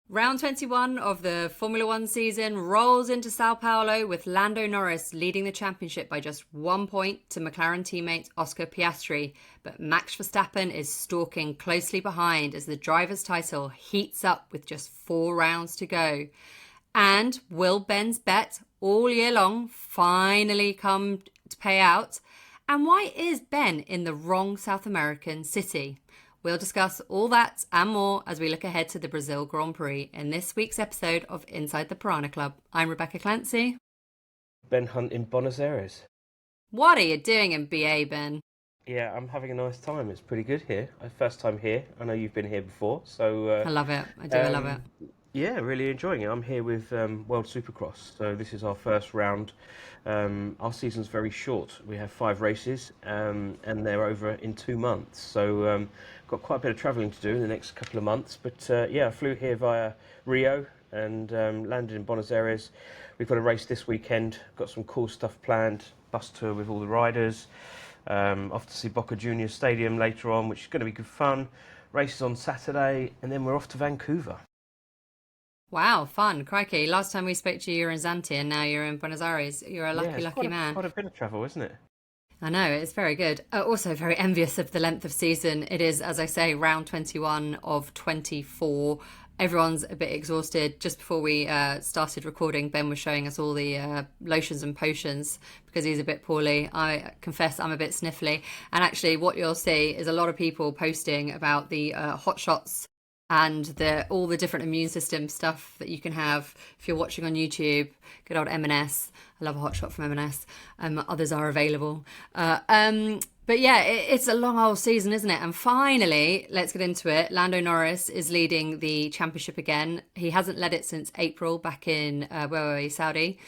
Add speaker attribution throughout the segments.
Speaker 1: Round 21 of the Formula One season rolls into Sao Paulo with Lando Norris leading the championship by just 1 point to McLaren teammate Oscar Piastri. But Max Verstappen is stalking closely behind as the driver's title heats up with just 4 rounds to go. And will Ben's bet all year long finally come to pay out? And why is Ben in the wrong South American city? We'll discuss all that and more as we look ahead to the Brazil Grand Prix in this week's episode of Inside the Piranha Club. I'm Rebecca Clancy.
Speaker 2: Ben Hunt in Buenos Aires.
Speaker 1: What are you doing in BA, Ben?
Speaker 2: Yeah, I'm having a nice time. It's pretty good here. First time here. I know you've been here before, so
Speaker 1: I love it. I love it.
Speaker 2: yeah, really enjoying it. I'm here with World Supercross, so this is our first round. Our season's very short. We have 5 races, and they're over in 2 months. So got quite a bit of travelling to do in the next couple of months. But yeah, I flew here via Rio and landed in Buenos Aires. We've got a race this weekend. Got some cool stuff planned. Bus tour with all the riders. Off to see Boca Juniors Stadium later on, which is going to be good fun. Races on Saturday, and then we're off to Vancouver.
Speaker 1: Wow, fun. Crikey. Last time we spoke to you, you were in Zante and now you're in Buenos Aires. You're a
Speaker 2: Yeah,
Speaker 1: lucky,
Speaker 2: it's
Speaker 1: lucky man.
Speaker 2: quite a bit of travel, isn't it?
Speaker 1: I know, it's very good. Also very envious of the length of season. It is, as I say, round 21 of 24. Everyone's a bit exhausted. Just before we started recording, Ben was showing us all the lotions and potions because he's a bit poorly. I confess I'm a bit sniffly. And actually what you'll see is a lot of people posting about the hot shots and all the different immune system stuff that you can have if you're watching on YouTube. Good old M&S. I love a hot shot from M&S. Others are available. But yeah, it's a long old season, isn't it? And finally, let's get into it. Lando Norris is leading the championship again. He hasn't led it since April back in, where were we, Saudi.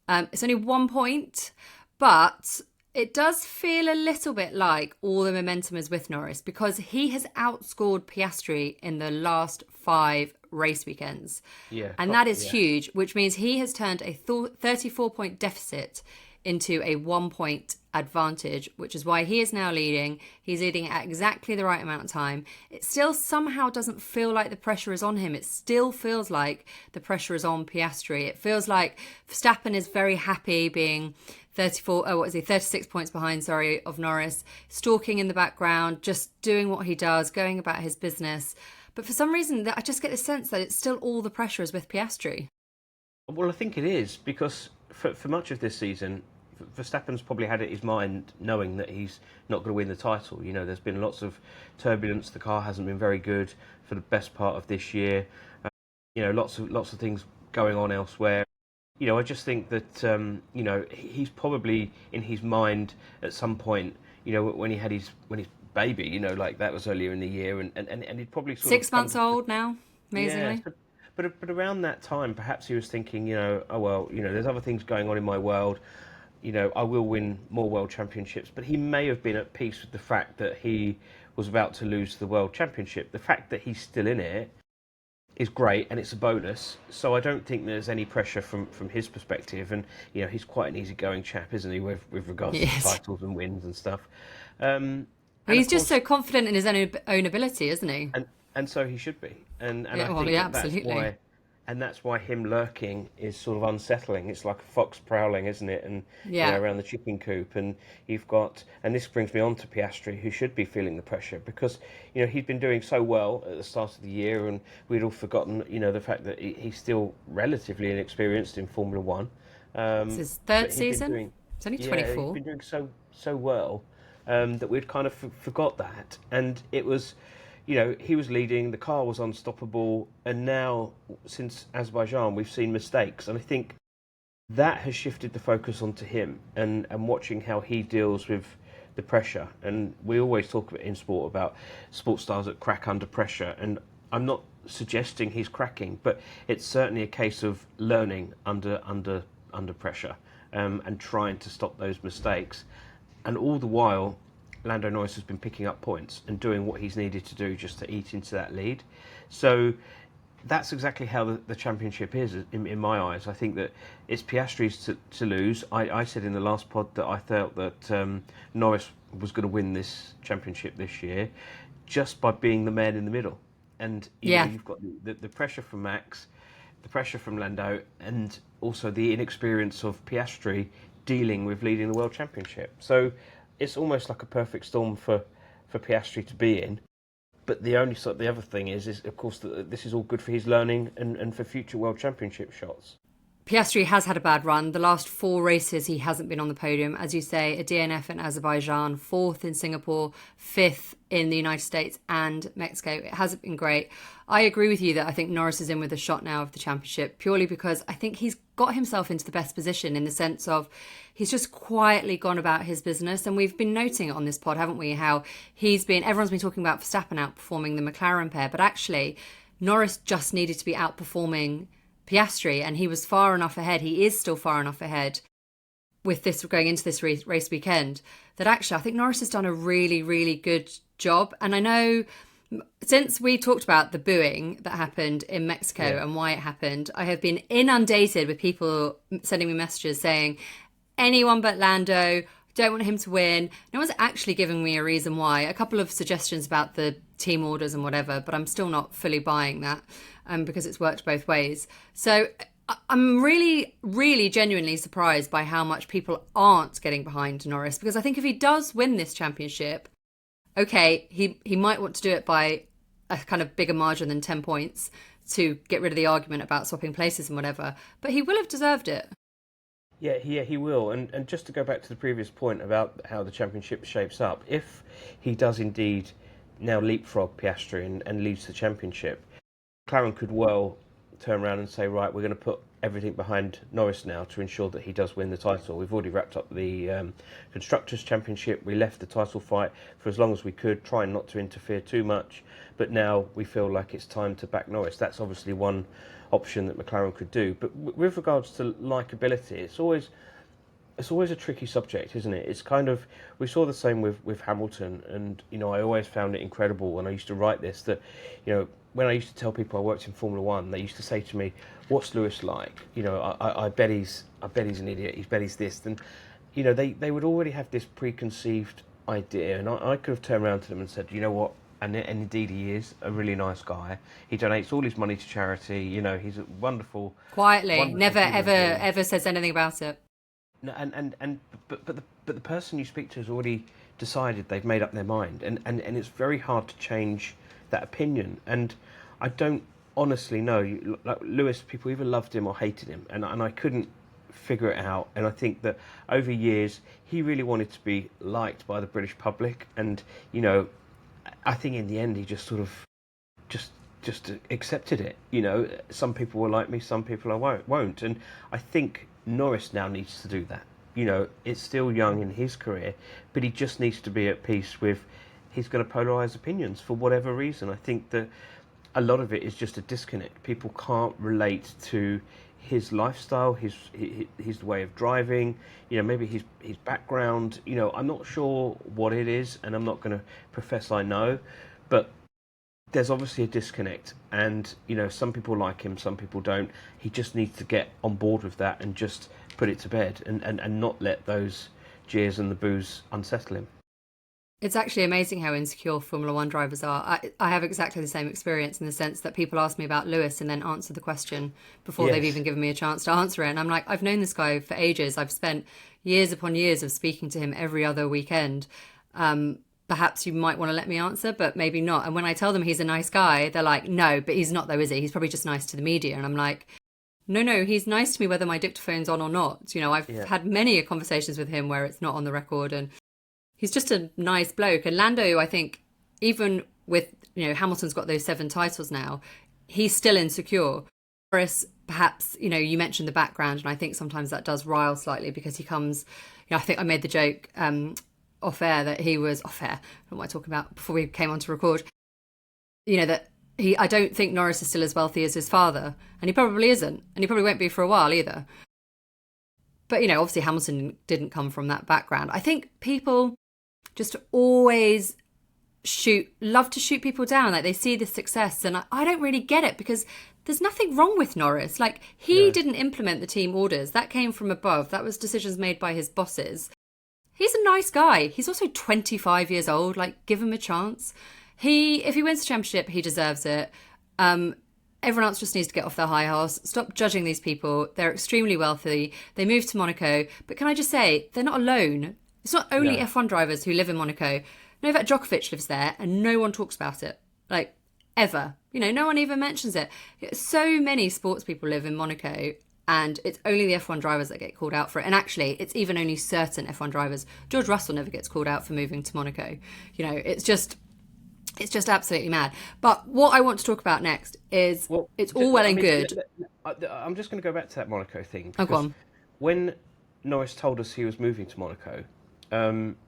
Speaker 1: It's only 1 point, but it does feel a little bit like all the momentum is with Norris because he has outscored Piastri in the last 5 race weekends.
Speaker 2: Yeah,
Speaker 1: And that is
Speaker 2: yeah.
Speaker 1: huge, which means he has turned a 34-point deficit into a 1-point advantage, which is why he is now leading. He's leading at exactly the right amount of time. It still somehow doesn't feel like the pressure is on him. It still feels like the pressure is on Piastri. It feels like Verstappen is very happy being 36 points behind, of Norris, stalking in the background, just doing what he does, going about his business. But for some reason, I just get the sense that it's still all the pressure is with Piastri.
Speaker 2: Well, I think it is because for much of this season, Verstappen's probably had it in his mind knowing that he's not going to win the title. You know, there's been lots of turbulence. The car hasn't been very good for the best part of this year. You know, lots of things going on elsewhere. You know, I just think that you know, he's probably in his mind at some point. You know, when his baby. You know, like that was earlier in the year, and he'd probably sort of
Speaker 1: 6 months old now, amazingly.
Speaker 2: yeah. But around that time, perhaps he was thinking, you know, oh well, you know, there's other things going on in my world. You know, I will win more world championships. But he may have been at peace with the fact that he was about to lose the world championship. The fact that he's still in it is great, and it's a bonus. So I don't think there's any pressure from his perspective. And you know, he's quite an easygoing chap, isn't he, with regards to titles and wins and stuff.
Speaker 1: Well,
Speaker 2: And
Speaker 1: he's
Speaker 2: of
Speaker 1: just
Speaker 2: course,
Speaker 1: so confident in his own ability, isn't he?
Speaker 2: and so he should be. And
Speaker 1: Yeah,
Speaker 2: I
Speaker 1: well,
Speaker 2: think
Speaker 1: yeah,
Speaker 2: that that's
Speaker 1: absolutely.
Speaker 2: why. And that's why him lurking is sort of unsettling. It's like a fox prowling, isn't it? And you know,
Speaker 1: Yeah.
Speaker 2: around the chicken coop. And you've got, and this brings me on to Piastri, who should be feeling the pressure because you know he'd been doing so well at the start of the year, and we'd all forgotten, you know, the fact that he's still relatively inexperienced in Formula One.
Speaker 1: It's
Speaker 2: Um,
Speaker 1: his third
Speaker 2: but he'd been
Speaker 1: season.
Speaker 2: doing,
Speaker 1: It's only
Speaker 2: yeah, he'd
Speaker 1: 24.
Speaker 2: been doing so well that we'd kind of forgot that, and it was. You know, he was leading, the car was unstoppable, and now, since Azerbaijan, we've seen mistakes. And I think that has shifted the focus onto him and watching how he deals with the pressure. And we always talk in sport about sports stars that crack under pressure. And I'm not suggesting he's cracking, but it's certainly a case of learning under pressure and trying to stop those mistakes. And all the while, Lando Norris has been picking up points and doing what he's needed to do just to eat into that lead. So that's exactly how the championship is in my eyes. I think that it's Piastri's to lose. I said in the last pod that I felt that Norris was going to win this championship this year just by being the man in the middle. And
Speaker 1: Yeah.
Speaker 2: you've got the pressure from Max, the pressure from Lando, and also the inexperience of Piastri dealing with leading the World Championship. So it's almost like a perfect storm for Piastri to be in. But the other thing is of course that this is all good for his learning and for future World Championship shots.
Speaker 1: Piastri has had a bad run. The last 4 races, he hasn't been on the podium. As you say, a DNF in Azerbaijan, 4th in Singapore, 5th in the United States and Mexico. It hasn't been great. I agree with you that I think Norris is in with a shot now of the championship, purely because I think he's got himself into the best position in the sense of he's just quietly gone about his business. And we've been noting it on this pod, haven't we, how everyone's been talking about Verstappen outperforming the McLaren pair, but actually Norris just needed to be outperforming Piastri, and he was far enough ahead. He is still far enough ahead with this going into this race weekend that actually I think Norris has done a really, really good job. And I know since we talked about the booing that happened in Mexico and why it happened, I have been inundated with people sending me messages saying, anyone but Lando, don't want him to win. No one's actually giving me a reason why. A couple of suggestions about the team orders and whatever, but I'm still not fully buying that because it's worked both ways. So I'm really, really genuinely surprised by how much people aren't getting behind Norris, because I think if he does win this championship, okay, he might want to do it by a kind of bigger margin than 10 points to get rid of the argument about swapping places and whatever, but he will have deserved it.
Speaker 2: Yeah, he will. And just to go back to the previous point about how the championship shapes up, if he does indeed now leapfrog Piastri and leads the championship, McLaren could well turn around and say, right, we're going to put everything behind Norris now to ensure that he does win the title. We've already wrapped up the Constructors' Championship. We left the title fight for as long as we could, trying not to interfere too much. But now we feel like it's time to back Norris. That's obviously one option that McLaren could do. But with regards to likability, it's always a tricky subject, isn't it? It's kind of, we saw the same with Hamilton, and I always found it incredible when I used to write this that when I used to tell people I worked in Formula One, they used to say to me, "What's Lewis like? I bet he's an idiot. I bet he's this." And they would already have this preconceived idea, and I could have turned around to them and said, "You know what? And indeed, he is a really nice guy. He donates all his money to charity. He's a wonderful."
Speaker 1: Quietly,
Speaker 2: wonderful
Speaker 1: never
Speaker 2: human being.
Speaker 1: ever says anything about it.
Speaker 2: No, but the person you speak to has already decided, they've made up their mind, and it's very hard to change that opinion. And I don't honestly know. Like Lewis, people either loved him or hated him, and I couldn't figure it out. And I think that over years he really wanted to be liked by the British public, and I think in the end he just sort of just accepted it. Some people will like me, some people I won't, and I think Norris now needs to do that. It's still young in his career, but he just needs to be at peace with he's going to polarise opinions for whatever reason. I think that a lot of it is just a disconnect. People can't relate to his lifestyle, his way of driving, maybe his background. I'm not sure what it is, and I'm not going to profess I know, but there's obviously a disconnect, and some people like him, some people don't. He just needs to get on board with that and just put it to bed, and not let those jeers and the boos unsettle him.
Speaker 1: It's actually amazing how insecure Formula One drivers are. I have exactly the same experience in the sense that people ask me about Lewis and then answer the question before they've even given me a chance to answer it. And I'm like, I've known this guy for ages. I've spent years upon years of speaking to him every other weekend. Perhaps you might want to let me answer, but maybe not. And when I tell them he's a nice guy, they're like, no, but he's not though, is he? He's probably just nice to the media. And I'm like, no, he's nice to me whether my dictaphone's on or not. I've had many conversations with him where it's not on the record, and he's just a nice bloke. And Lando, I think, even with, Hamilton's got those 7 titles now, he's still insecure. Norris, perhaps, you mentioned the background, and I think sometimes that does rile slightly because he comes, I think I made the joke off air that he was off air. What am I talking about? Before we came on to record, that I don't think Norris is still as wealthy as his father, and he probably isn't, and he probably won't be for a while either. But obviously Hamilton didn't come from that background. I think people just always love to shoot people down. Like they see the success, and I don't really get it, because there's nothing wrong with Norris. Like he didn't implement the team orders. That came from above. That was decisions made by his bosses. He's a nice guy. He's also 25 years old. Like, give him a chance. If he wins the championship, he deserves it. Everyone else just needs to get off their high horse. Stop judging these people. They're extremely wealthy. They moved to Monaco. But can I just say, they're not alone. It's not only F1 drivers who live in Monaco. Novak Djokovic lives there and no one talks about it. Like, ever. No one even mentions it. So many sports people live in Monaco and it's only the F1 drivers that get called out for it. And actually, it's even only certain F1 drivers. George Russell never gets called out for moving to Monaco. It's just absolutely mad. But what I want to talk about next is it's all well and good.
Speaker 2: I'm just going to go back to that Monaco thing.
Speaker 1: Oh, go on.
Speaker 2: When Norris told us he was moving to Monaco,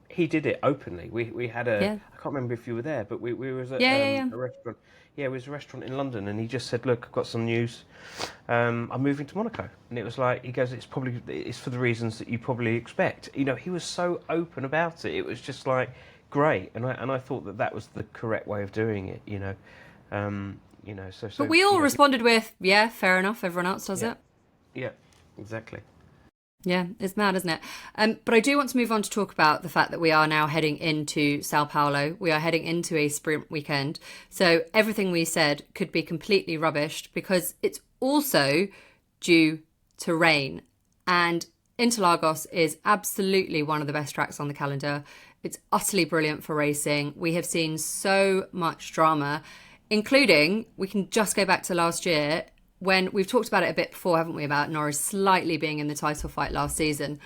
Speaker 2: he did it openly. We had I can't remember if you were there, but we were at a restaurant. Yeah, it was a restaurant in London, and he just said, "Look, I've got some news. I'm moving to Monaco." And it was like, he goes, "It's for the reasons that you probably expect." He was so open about it. It was just like great, and I thought that was the correct way of doing it.
Speaker 1: But we all responded with, "Yeah, fair enough. Everyone else does it."
Speaker 2: Yeah, exactly.
Speaker 1: Yeah, it's mad, isn't it? But I do want to move on to talk about the fact that we are now heading into Sao Paulo. We are heading into a sprint weekend. So everything we said could be completely rubbished because it's also due to rain. And Interlagos is absolutely one of the best tracks on the calendar. It's utterly brilliant for racing. We have seen so much drama, including, we can just go back to last year, when we've talked about it a bit before, haven't we, about Norris slightly being in the title fight last season.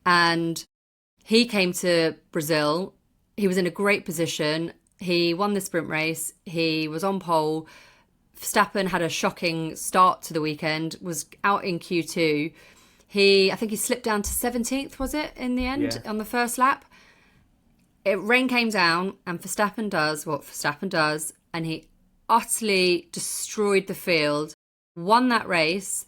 Speaker 1: And he came to Brazil. He was in a great position. He won the sprint race. He was on pole. Verstappen had a shocking start to the weekend, was out in Q2. I think he slipped down to 17th, was it, in the end, on the first lap? Rain came down and Verstappen does what Verstappen does, and he utterly destroyed the field, won that race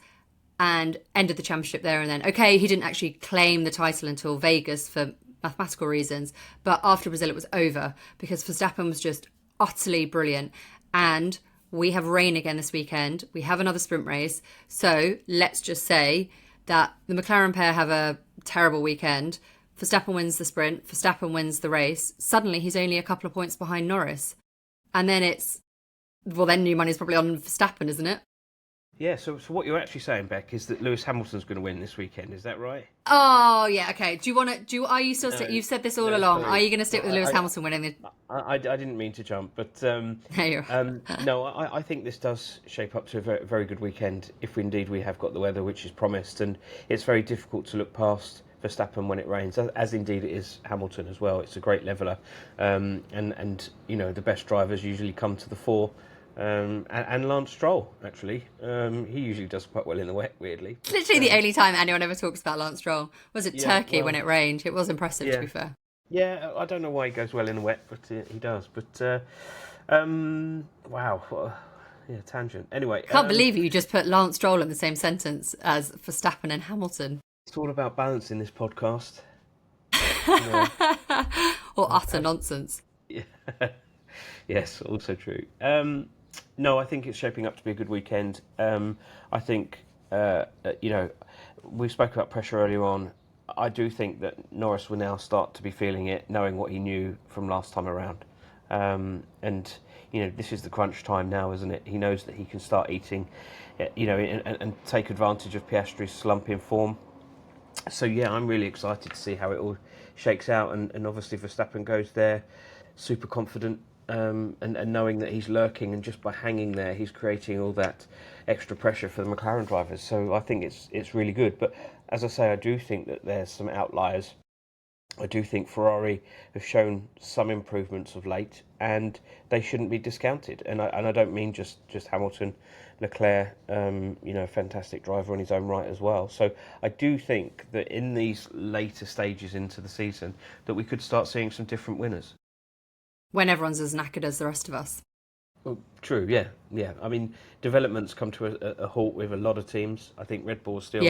Speaker 1: and ended the championship there and then. Okay, he didn't actually claim the title until Vegas for mathematical reasons, but after Brazil it was over because Verstappen was just utterly brilliant. And we have rain again this weekend. We have another sprint race. So let's just say that the McLaren pair have a terrible weekend. Verstappen wins the sprint, Verstappen wins the race. Suddenly he's only a couple of points behind Norris. And then then new money's probably on Verstappen, isn't it?
Speaker 2: Yeah, so what you're actually saying, Beck, is that Lewis Hamilton's going to win this weekend. Is that right?
Speaker 1: Oh, yeah, okay. Are you still you've said this all along. Are you going to stick with Lewis Hamilton winning?
Speaker 2: I didn't mean to jump, but no, I think this does shape up to a very, very good weekend if indeed we have got the weather which is promised. And it's very difficult to look past Verstappen when it rains, as indeed it is Hamilton as well. It's a great leveller. And the best drivers usually come to the fore. And Lance Stroll, actually. He usually does quite well in the wet, weirdly.
Speaker 1: It's literally the only time anyone ever talks about Lance Stroll. Was it Turkey when it rained? It was impressive, to be fair.
Speaker 2: Yeah, I don't know why he goes well in the wet, but he does. But, wow. Tangent. Anyway.
Speaker 1: Can't believe you just put Lance Stroll in the same sentence as Verstappen and Hamilton.
Speaker 2: It's all about balance in this podcast.
Speaker 1: Or utter nonsense.
Speaker 2: Yeah. Yes, also true. No, I think it's shaping up to be a good weekend. I think, we spoke about pressure earlier on. I do think that Norris will now start to be feeling it, knowing what he knew from last time around. And this is the crunch time now, isn't it? He knows that he can start eating, and take advantage of Piastri's slump in form. So, I'm really excited to see how it all shakes out. And obviously Verstappen goes there super confident. And knowing that he's lurking, and just by hanging there, he's creating all that extra pressure for the McLaren drivers. So I think it's really good. But as I say, I do think that there's some outliers. I do think Ferrari have shown some improvements of late, and they shouldn't be discounted. And I don't mean just Hamilton, Leclerc, fantastic driver on his own right as well. So I do think that in these later stages into the season, that we could start seeing some different winners.
Speaker 1: When everyone's as knackered as the rest of us.
Speaker 2: Well, true, yeah. I mean, development's come to a halt with a lot of teams. I think Red Bull's still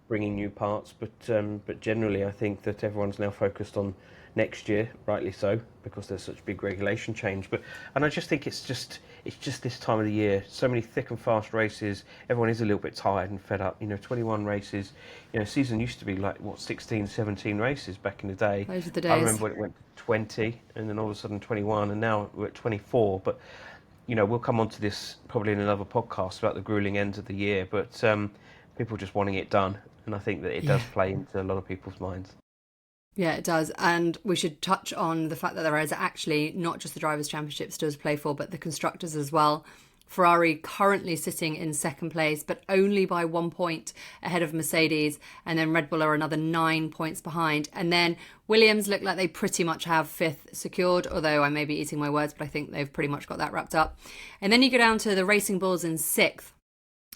Speaker 2: bringing new parts, but generally I think that everyone's now focused on next year, rightly so, because there's such big regulation change. And I just think it's just this time of the year. So many thick and fast races. Everyone is a little bit tired and fed up. 21 races. Season used to be like 16, 17 races back in the day.
Speaker 1: Those are the days.
Speaker 2: I remember when it went 20, and then all of a sudden 21, and now we're at 24. But we'll come on to this probably in another podcast about the grueling ends of the year. But people just wanting it done, and I think that it does play into a lot of people's minds.
Speaker 1: Yeah, it does. And we should touch on the fact that there is actually not just the Drivers' Championship still to play for, but the Constructors as well. Ferrari currently sitting in second place, but only by 1 point ahead of Mercedes. And then Red Bull are another 9 points behind. And then Williams look like they pretty much have fifth secured, although I may be eating my words, but I think they've pretty much got that wrapped up. And then you go down to the Racing Bulls in sixth.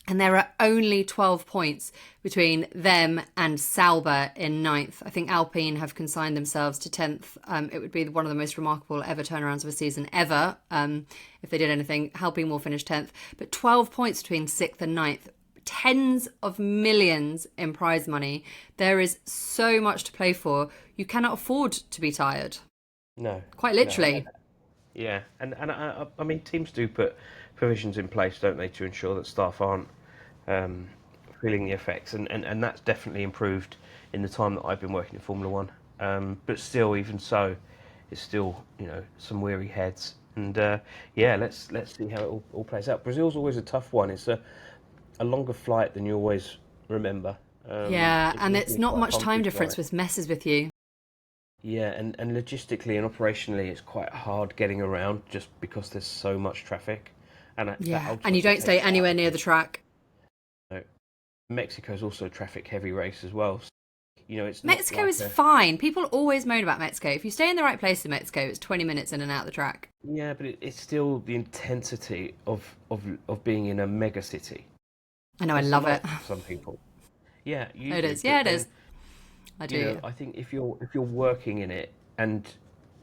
Speaker 1: And there are only 12 points between them and Sauber in ninth. I think Alpine have consigned themselves to 10th. It would be one of the most remarkable ever turnarounds of a season ever. If they did anything, Alpine will finish 10th. But 12 points between 6th and ninth. Tens of millions in prize money. There is so much to play for. You cannot afford to be tired.
Speaker 2: No.
Speaker 1: Quite literally.
Speaker 2: No. Yeah. And I mean, teams do put provisions in place, don't they, to ensure that staff aren't feeling the effects, and that's definitely improved in the time that I've been working in Formula One. But still, even so, it's still some weary heads. And let's see how it all plays out. Brazil's always a tough one. It's a longer flight than you always remember.
Speaker 1: And it's not much time difference, which messes with you.
Speaker 2: Yeah, and logistically and operationally, it's quite hard getting around just because there's so much traffic. And
Speaker 1: you don't stay anywhere near the track.
Speaker 2: No. Mexico's also a traffic-heavy race as well. So, it's
Speaker 1: Mexico
Speaker 2: like
Speaker 1: is fine. People always moan about Mexico. If you stay in the right place in Mexico, it's 20 minutes in and out of the track.
Speaker 2: Yeah, but it's still the intensity of being in a mega city.
Speaker 1: I know, I love it.
Speaker 2: Some people. Yeah,
Speaker 1: it is. Yeah, it is. I do.
Speaker 2: I think if you're working in it, and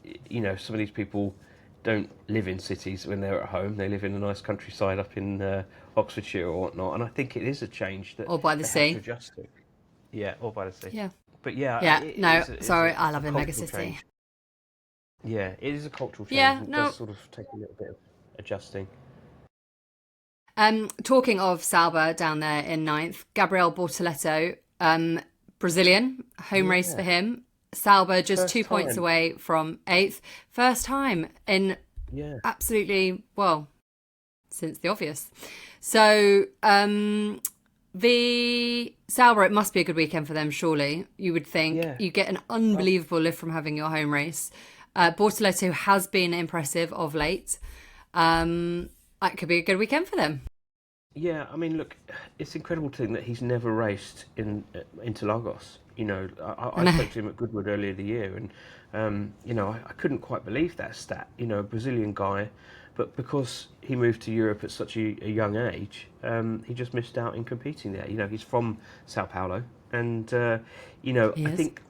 Speaker 2: some of these people don't live in cities when they're at home. They live in a nice countryside up in Oxfordshire or whatnot. And I think it is a change that
Speaker 1: or by the sea.
Speaker 2: Have to adjust to. Yeah, or by the sea.
Speaker 1: Yeah.
Speaker 2: But yeah.
Speaker 1: I love a mega city.
Speaker 2: Change. Yeah, it is a cultural change.
Speaker 1: Yeah,
Speaker 2: It does sort of take a little bit of adjusting.
Speaker 1: Talking of Sauber down there in ninth, Gabriel Bortoleto, Brazilian, home race for him. Sauber just first 2 points away from eighth. First time in absolutely, since the obvious. So the Sauber, it must be a good weekend for them, surely. You would think. Yeah. You get an unbelievable lift from having your home race. Bortoleto has been impressive of late. That could be a good weekend for them.
Speaker 2: Yeah, I mean, look, it's incredible to think that he's never raced in Interlagos. I spoke to him at Goodwood earlier the year, and I couldn't quite believe that stat. A Brazilian guy, but because he moved to Europe at such a young age, he just missed out in competing there. He's from São Paulo, and I think.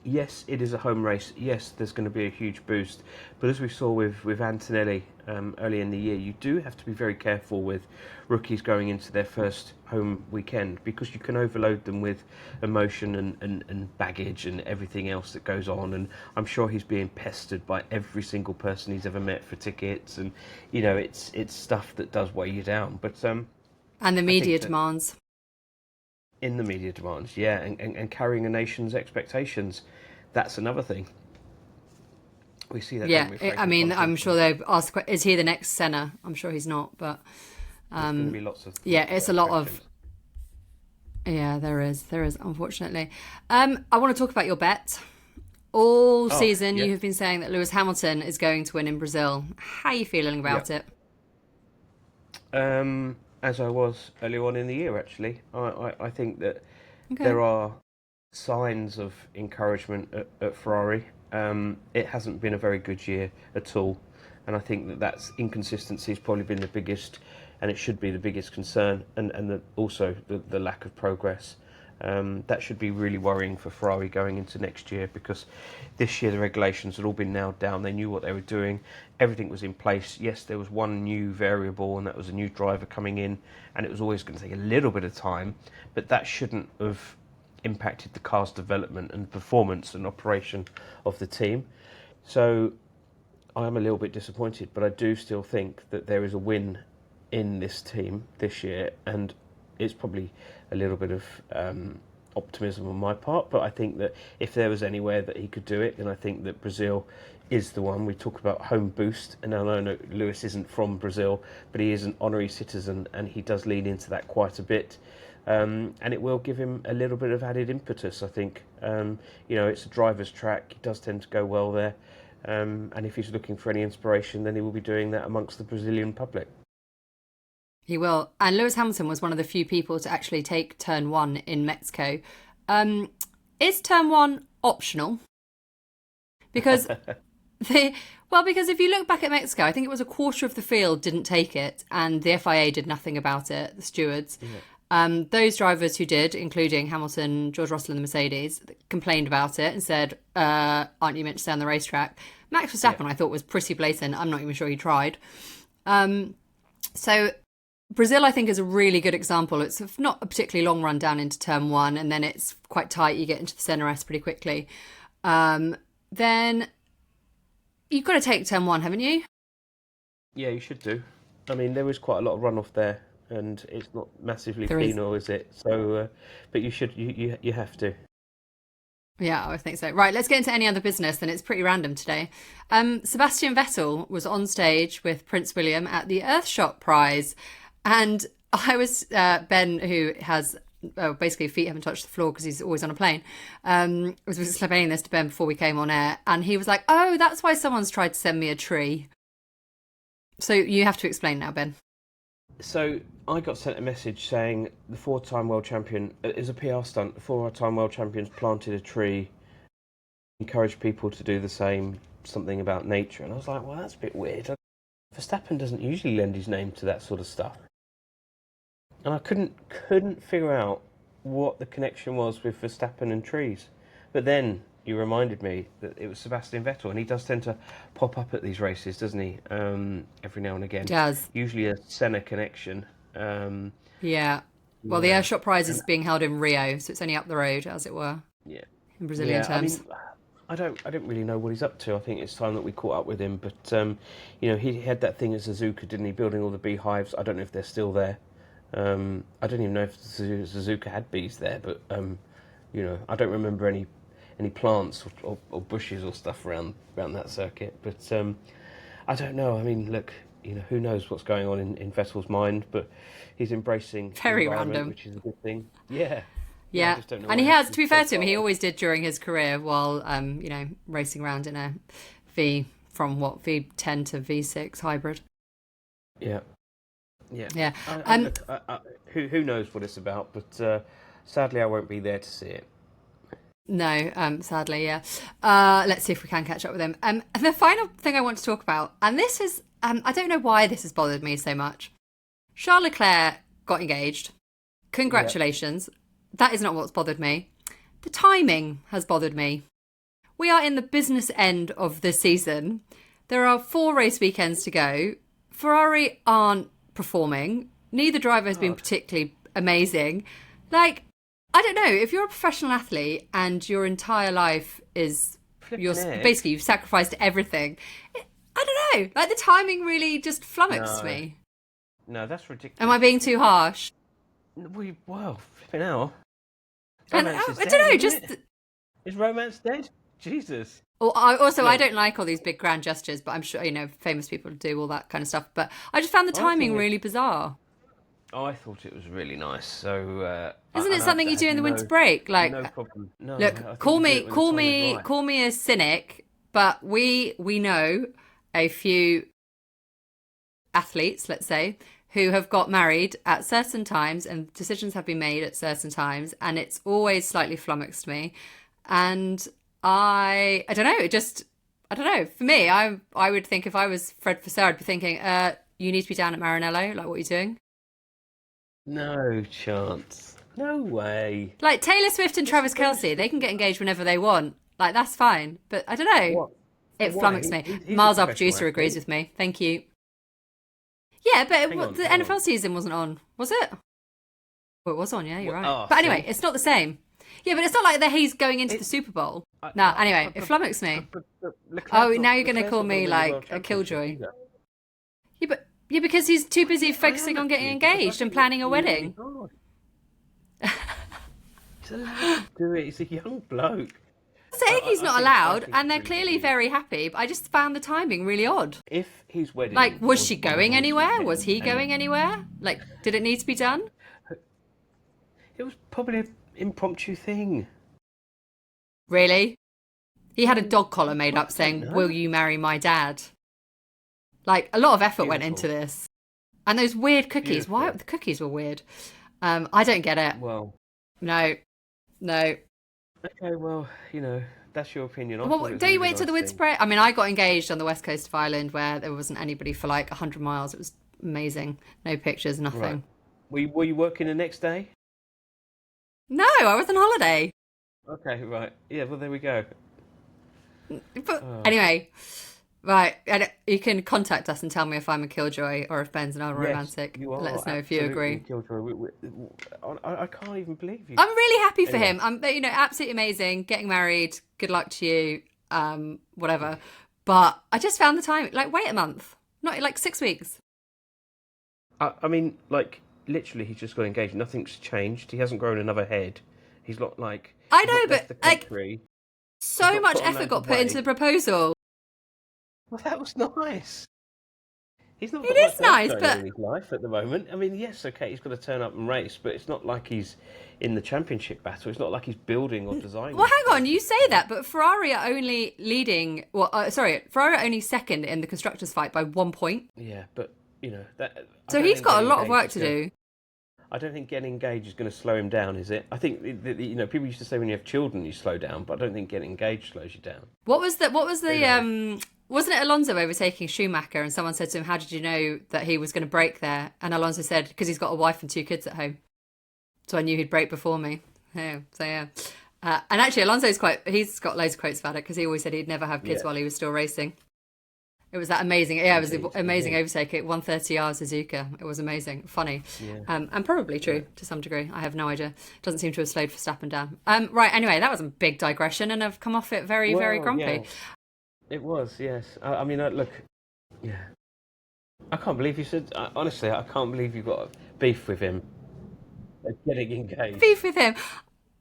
Speaker 2: Yes, it is a home race. Yes, there's going to be a huge boost. But as we saw with Antonelli early in the year, you do have to be very careful with rookies going into their first home weekend, because you can overload them with emotion and baggage and everything else that goes on. And I'm sure he's being pestered by every single person he's ever met for tickets. And, it's stuff that does weigh you down. But
Speaker 1: and the media demands.
Speaker 2: In the media demands, yeah, and carrying a nation's expectations, that's another thing. We see that.
Speaker 1: Yeah, I mean, I'm sure they've asked, is he the next Senna? I'm sure he's not, but
Speaker 2: there's going to be lots of
Speaker 1: it's a lot of. Yeah, there is, unfortunately. I want to talk about your bet. All season, you have been saying that Lewis Hamilton is going to win in Brazil. How are you feeling about it?
Speaker 2: As I was earlier on in the year, actually. I think that there are signs of encouragement at Ferrari. It hasn't been a very good year at all, and I think that's inconsistency has probably been the biggest, and it should be the biggest concern, and also the lack of progress. That should be really worrying for Ferrari going into next year, because this year the regulations had all been nailed down. They knew what they were doing. Everything was in place. Yes, there was one new variable, and that was a new driver coming in, and it was always going to take a little bit of time, but that shouldn't have impacted the car's development and performance and operation of the team. So I am a little bit disappointed, but I do still think that there is a win in this team this year, and it's probably a little bit of optimism on my part, but I think that if there was anywhere that he could do it, then I think that Brazil is the one. We talk about home boost, and I know Lewis isn't from Brazil, but he is an honorary citizen, and he does lean into that quite a bit. And it will give him a little bit of added impetus, I think. It's a driver's track. He does tend to go well there. And if he's looking for any inspiration, then he will be doing that amongst the Brazilian public.
Speaker 1: He will. And Lewis Hamilton was one of the few people to actually take turn 1 in Mexico. Is turn 1 optional? Because because if you look back at Mexico, I think it was a quarter of the field didn't take it, and the FIA did nothing about it, the stewards. Yeah. Those drivers who did, including Hamilton, George Russell and the Mercedes, complained about it and said, aren't you meant to stay on the racetrack? Max Verstappen, I thought, was pretty blatant. I'm not even sure he tried. So Brazil, I think, is a really good example. It's not a particularly long run down into turn 1, and then it's quite tight. You get into the CNRS pretty quickly. Then you've got to take turn 1, haven't you?
Speaker 2: Yeah, you should do. I mean, there is quite a lot of runoff there, and it's not massively penal, is it? So, but you should, you have to.
Speaker 1: Yeah, I think so. Right, let's get into any other business, then. It's pretty random today. Sebastian Vettel was on stage with Prince William at the Earthshot Prize, and I was, Ben, who has basically feet haven't touched the floor because he's always on a plane, was explaining this to Ben before we came on air, and he was like, oh, that's why someone's tried to send me a tree. So you have to explain now, Ben.
Speaker 2: So I got sent a message saying the 4-time world champion, is a PR stunt, the 4-time world champions planted a tree, encouraged people to do the same, something about nature. And I was like, well, that's a bit weird. Verstappen doesn't usually lend his name to that sort of stuff. And I couldn't figure out what the connection was with Verstappen and trees. But then you reminded me that it was Sebastian Vettel, and he does tend to pop up at these races, doesn't he? Every now and again. He does. Usually a Senna connection.
Speaker 1: Yeah. Well, the Earthshot Prize is being held in Rio, so it's only up the road, as it were. Yeah. In Brazilian terms.
Speaker 2: I don't really know what he's up to. I think it's time that we caught up with him. But he had that thing at Suzuka, didn't he? Building all the beehives. I don't know if they're still there. I don't even know if Suzuka had bees there, but I don't remember any plants or bushes or stuff around that circuit. But I don't know. I mean, look, who knows what's going on in Vettel's mind, but he's embracing
Speaker 1: very random,
Speaker 2: which is a good thing. Yeah.
Speaker 1: Yeah, I just don't know, and he has, to be fair to him, he always did during his career while racing around in a V10 to V6 hybrid.
Speaker 2: Yeah.
Speaker 1: Yeah.
Speaker 2: Who knows what it's about, but sadly I won't be there to see it.
Speaker 1: No, sadly, yeah. Let's see if we can catch up with him. And the final thing I want to talk about, and this is, I don't know why this has bothered me so much. Charles Leclerc got engaged. Congratulations. Yeah. That is not what's bothered me. The timing has bothered me. We are in the business end of the season. There are 4 race weekends to go. Ferrari aren't performing. Neither driver has been particularly amazing. Like, I don't know, if you're a professional athlete and your entire life is basically you've sacrificed everything, I don't know, like the timing really just flummoxed me.
Speaker 2: No, that's ridiculous.
Speaker 1: Am I being too harsh?
Speaker 2: Well, flipping out.
Speaker 1: I don't know, just
Speaker 2: is romance dead? Jesus.
Speaker 1: I don't like all these big grand gestures, but I'm sure famous people do all that kind of stuff. But I just found the timing really bizarre.
Speaker 2: I thought it was really nice. So
Speaker 1: isn't it something you do in the winter break? Like,
Speaker 2: no problem. No,
Speaker 1: look, call me a cynic, but we know a few athletes, let's say, who have got married at certain times and decisions have been made at certain times, and it's always slightly flummoxed me. And I don't know, I don't know. For me, I would think if I was Fred Vasseur, I'd be thinking, you need to be down at Maranello, like what are you doing?
Speaker 2: No chance. No way.
Speaker 1: Like Taylor Swift and Travis Kelce, they can get engaged whenever they want. Like, that's fine. But I don't know.
Speaker 2: What?
Speaker 1: It flummoxed me. Miles, our producer, agrees with me. Thank you. Yeah, but the NFL season wasn't on, was it? Well, it was on, yeah, you're right. Oh, but anyway, it's not the same. Yeah, but it's not like that he's going into the Super Bowl. Anyway, it flummoxed me. Now you're going to call me like a killjoy. Yeah, because he's too busy focusing on getting engaged and planning a wedding.
Speaker 2: He's allowed to do it. He's a young bloke.
Speaker 1: Saying he's not
Speaker 2: I
Speaker 1: allowed,
Speaker 2: think
Speaker 1: and they're
Speaker 2: really
Speaker 1: clearly
Speaker 2: good.
Speaker 1: very happy. But I just found the timing really odd.
Speaker 2: If his wedding,
Speaker 1: Like, was she
Speaker 2: on a
Speaker 1: going
Speaker 2: race
Speaker 1: anywhere? Was
Speaker 2: weekend,
Speaker 1: he going anywhere? Like, did it need to be done?
Speaker 2: it was probably an impromptu thing.
Speaker 1: Really? He had a dog collar made up
Speaker 2: I don't
Speaker 1: saying, "Will
Speaker 2: know.
Speaker 1: you marry my dad?" Like, a lot of effort went into
Speaker 2: Beautiful.
Speaker 1: this. And those weird cookies. Why
Speaker 2: Beautiful.
Speaker 1: the cookies were weird? I don't get it.
Speaker 2: Well,
Speaker 1: No, no.
Speaker 2: okay, well, that's your opinion. I
Speaker 1: Well,
Speaker 2: thought it was a
Speaker 1: don't you
Speaker 2: really
Speaker 1: wait till
Speaker 2: nice
Speaker 1: the wind
Speaker 2: thing.
Speaker 1: spread? I mean, I got engaged on the west coast of Ireland where there wasn't anybody for like 100 miles. It was amazing. No pictures,
Speaker 2: Right.
Speaker 1: nothing.
Speaker 2: Were you working the next day?
Speaker 1: No, I was on holiday.
Speaker 2: Okay, right. Yeah, well, there we go.
Speaker 1: But
Speaker 2: Oh.
Speaker 1: anyway, right. And you can contact us and tell me if I'm a killjoy or if Ben's another
Speaker 2: Yes,
Speaker 1: romantic.
Speaker 2: you
Speaker 1: Let
Speaker 2: are
Speaker 1: us know if you
Speaker 2: absolutely a
Speaker 1: agree.
Speaker 2: killjoy. I can't even believe you.
Speaker 1: I'm really happy for
Speaker 2: Anyway,
Speaker 1: him. I'm, absolutely amazing. Getting married. Good luck to you. Whatever. But I just found the time. Like, wait a month. Not like 6 weeks.
Speaker 2: I mean, like, literally, he's just got engaged. Nothing's changed. He hasn't grown another head. He's not like
Speaker 1: I
Speaker 2: he's not
Speaker 1: know,
Speaker 2: left
Speaker 1: but
Speaker 2: the
Speaker 1: like,
Speaker 2: country. He's
Speaker 1: so
Speaker 2: not
Speaker 1: much
Speaker 2: put on
Speaker 1: effort
Speaker 2: loads
Speaker 1: got
Speaker 2: of
Speaker 1: put into the
Speaker 2: weight.
Speaker 1: proposal.
Speaker 2: Well, that was nice. He's not
Speaker 1: It
Speaker 2: got
Speaker 1: is
Speaker 2: much else
Speaker 1: nice,
Speaker 2: going on
Speaker 1: but
Speaker 2: in his life at the moment. I mean, yes, okay, he's got to turn up and race, but it's not like he's in the championship battle. It's not like he's building or designing
Speaker 1: well, hang on.
Speaker 2: stuff.
Speaker 1: You say that, but Ferrari are only leading. Well, sorry, Ferrari are only second in the constructors' fight by 1 point.
Speaker 2: Yeah, but that. I
Speaker 1: So
Speaker 2: don't
Speaker 1: he's
Speaker 2: think
Speaker 1: got a
Speaker 2: getting
Speaker 1: lot of
Speaker 2: engaged
Speaker 1: work
Speaker 2: is
Speaker 1: to
Speaker 2: going.
Speaker 1: do.
Speaker 2: I don't think getting engaged is going to slow him down, is it? I think people used to say when you have children you slow down, but I don't think getting engaged slows you down.
Speaker 1: What was the? What was
Speaker 2: Who
Speaker 1: the?
Speaker 2: knows?
Speaker 1: Wasn't it Alonso overtaking Schumacher? And someone said to him, "How did you know that he was going to break there?" And Alonso said, "Because he's got a wife and 2 kids at home, so I knew he'd break before me." Yeah, so yeah. And actually, he's got loads of quotes about it because he always said he'd never have kids
Speaker 2: Yeah,
Speaker 1: while he was still racing. It was that amazing. Yeah, it was an
Speaker 2: indeed,
Speaker 1: amazing
Speaker 2: indeed.
Speaker 1: overtake at 130 yards Suzuka. It was amazing, funny,
Speaker 2: Yeah,
Speaker 1: and probably
Speaker 2: yeah.
Speaker 1: true to some degree. I have no idea. Doesn't seem to have slowed Verstappen down. Right. Anyway, that was a big digression, and I've come off it very, very
Speaker 2: Well, yeah,
Speaker 1: grumpy.
Speaker 2: it was. Yes, I mean, look, yeah, I can't believe you said. Honestly, I can't believe you got beef with him getting engaged.
Speaker 1: Beef with him.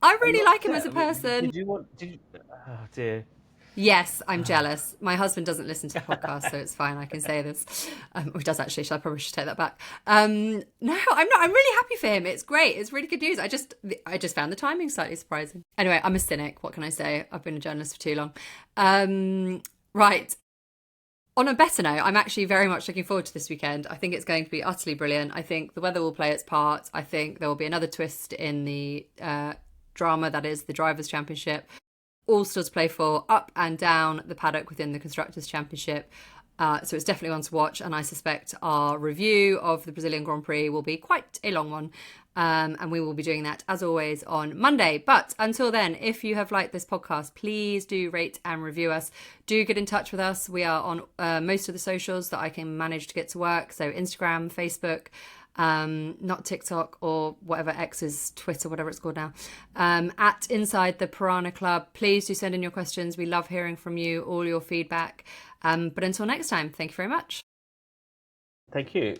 Speaker 1: I
Speaker 2: Are you
Speaker 1: really like him as
Speaker 2: upset?
Speaker 1: a
Speaker 2: I mean,
Speaker 1: person.
Speaker 2: did you want? Did you? Oh dear.
Speaker 1: Yes, I'm jealous. My husband doesn't listen to the podcast, so it's fine. I can say this. He does actually. So I probably should take that back. No, I'm not. I'm really happy for him. It's great. It's really good news. I just found the timing slightly surprising. Anyway, I'm a cynic. What can I say? I've been a journalist for too long. Right. On a better note, I'm actually very much looking forward to this weekend. I think it's going to be utterly brilliant. I think the weather will play its part. I think there will be another twist in the drama that is the Drivers' Championship. All still to play for, up and down the paddock within the Constructors' Championship. So it's definitely one to watch, and I suspect our review of the Brazilian Grand Prix will be quite a long one. And we will be doing that, as always, on Monday. But until then, if you have liked this podcast, please do rate and review us. Do get in touch with us. We are on most of the socials that I can manage to get to work. So Instagram, Facebook, not TikTok or whatever X is, Twitter, whatever it's called now, at Inside the Piranha Club. Please do send in your questions. We love hearing from you, all your feedback. But until next time, thank you very much.
Speaker 2: Thank you.